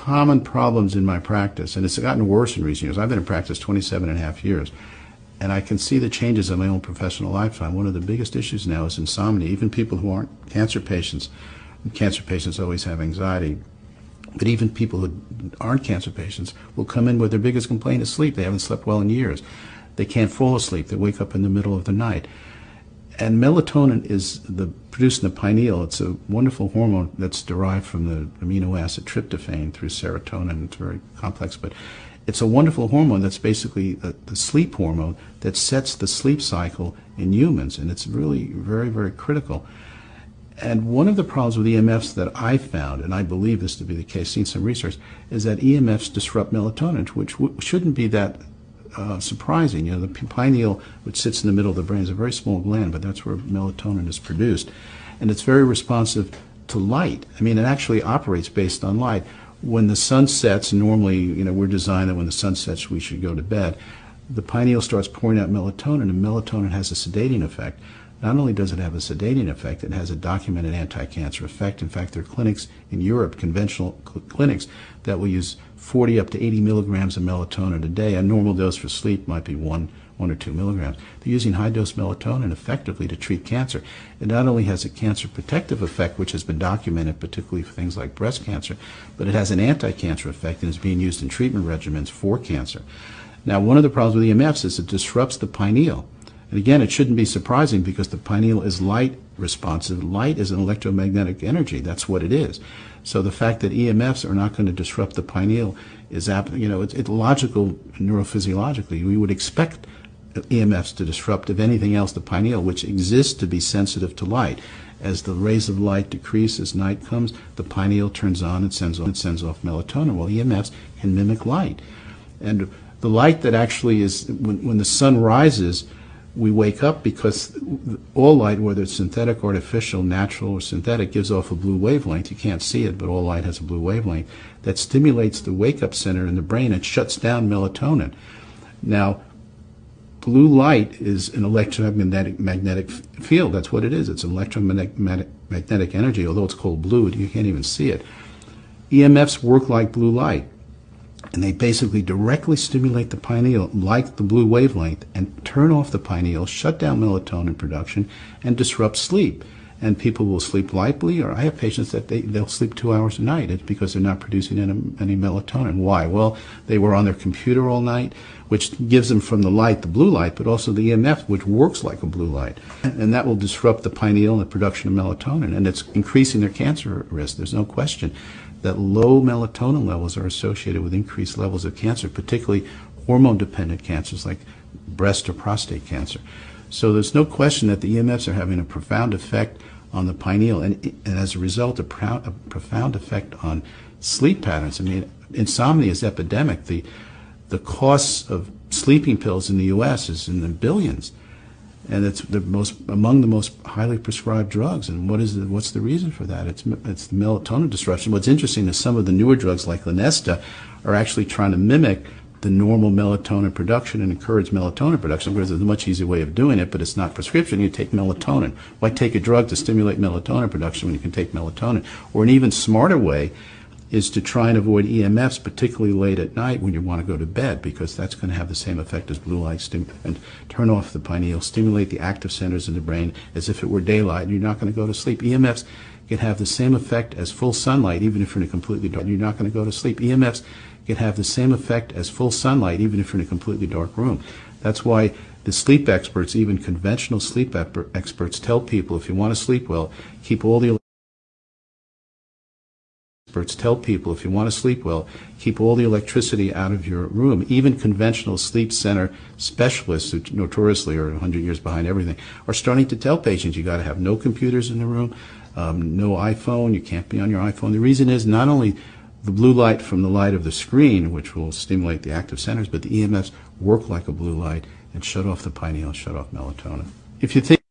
common problems in my practice, and it's gotten worse in recent years. I've been in practice 27.5 years, and I can see the changes in my own professional lifetime. One of the biggest issues now is insomnia. Even people who aren't cancer patients always have anxiety, but even people who aren't cancer patients will come in with their biggest complaint is sleep. They haven't slept well in years. They can't fall asleep. They wake up in the middle of the night. And melatonin is produced in the pineal. It's a wonderful hormone that's derived from the amino acid tryptophan through serotonin. It's very complex, but it's a wonderful hormone that's basically the sleep hormone that sets the sleep cycle in humans, and it's really very, very critical. And one of the problems with EMFs that I found, and I believe this to be the case, seen some research, is that EMFs disrupt melatonin, which shouldn't be that surprising. You know, the pineal, which sits in the middle of the brain, is a very small gland, but that's where melatonin is produced. And it's very responsive to light. I mean, it actually operates based on light. When the sun sets, normally, you know, we're designed that when the sun sets, we should go to bed. The pineal starts pouring out melatonin, and melatonin has a sedating effect. Not only does it have a sedating effect, it has a documented anti-cancer effect. In fact, there are clinics in Europe, conventional clinics, that will use 40 up to 80 milligrams of melatonin a day. A normal dose for sleep might be 1 or 2 milligrams. They're using high-dose melatonin effectively to treat cancer. It not only has a cancer protective effect, which has been documented particularly for things like breast cancer, but it has an anti-cancer effect and is being used in treatment regimens for cancer. Now, one of the problems with EMFs is it disrupts the pineal. And again, it shouldn't be surprising because the pineal is light responsive. Light is an electromagnetic energy. That's what it is. So the fact that EMFs are not going to disrupt the pineal is, you know, it's logical neurophysiologically. We would expect EMFs to disrupt, if anything else, the pineal, which exists to be sensitive to light. As the rays of light decrease as night comes, the pineal turns on and sends off melatonin. Well, EMFs can mimic light. And the light that actually is, when the sun rises, we wake up because all light, whether it's synthetic, artificial, natural, or synthetic, gives off a blue wavelength. You can't see it, but all light has a blue wavelength that stimulates the wake-up center in the brain and shuts down melatonin. Now, blue light is an electromagnetic field. That's what it is. It's an electromagnetic energy. Although it's called blue, you can't even see it. EMFs work like blue light. And they basically directly stimulate the pineal like the blue wavelength and turn off the pineal, shut down melatonin production, and disrupt sleep. And people will sleep lightly, or I have patients that they'll sleep 2 hours a night. It's because they're not producing any melatonin. Why? Well, they were on their computer all night, which gives them from the light, the blue light, but also the EMF, which works like a blue light. And that will disrupt the pineal and the production of melatonin, and it's increasing their cancer risk. There's no question that low melatonin levels are associated with increased levels of cancer, particularly hormone-dependent cancers like breast or prostate cancer. So there's no question that the EMFs are having a profound effect on the pineal, and as a result, a profound effect on sleep patterns. I mean, insomnia is epidemic. The costs of sleeping pills in the U.S. is in the billions, and it's among the most highly prescribed drugs. And what's the reason for that? It's the melatonin disruption. What's interesting is some of the newer drugs like Lunesta are actually trying to mimic the normal melatonin production and encourage melatonin production, because there's a much easier way of doing it, but it's not prescription. You take melatonin. Why take a drug to stimulate melatonin production when you can take melatonin? Or an even smarter way is to try and avoid EMFs, particularly late at night when you want to go to bed, because that's going to have the same effect as blue light and turn off the pineal, stimulate the active centers in the brain as if it were daylight, and you're not going to go to sleep. EMFs can have the same effect as full sunlight, even if you're in a completely dark room. You're not going to go to sleep. EMFs can have the same effect as full sunlight, even if you're in a completely dark room. That's why the sleep experts, even conventional sleep experts, tell people if you want to sleep well, keep all the electricity out of your room. Even conventional sleep center specialists, who notoriously are 100 years behind everything, are starting to tell patients you got to have no computers in the room, no iPhone, you can't be on your iPhone. The reason is not only the blue light from the light of the screen, which will stimulate the active centers, but the EMFs work like a blue light and shut off the pineal, shut off melatonin. If you think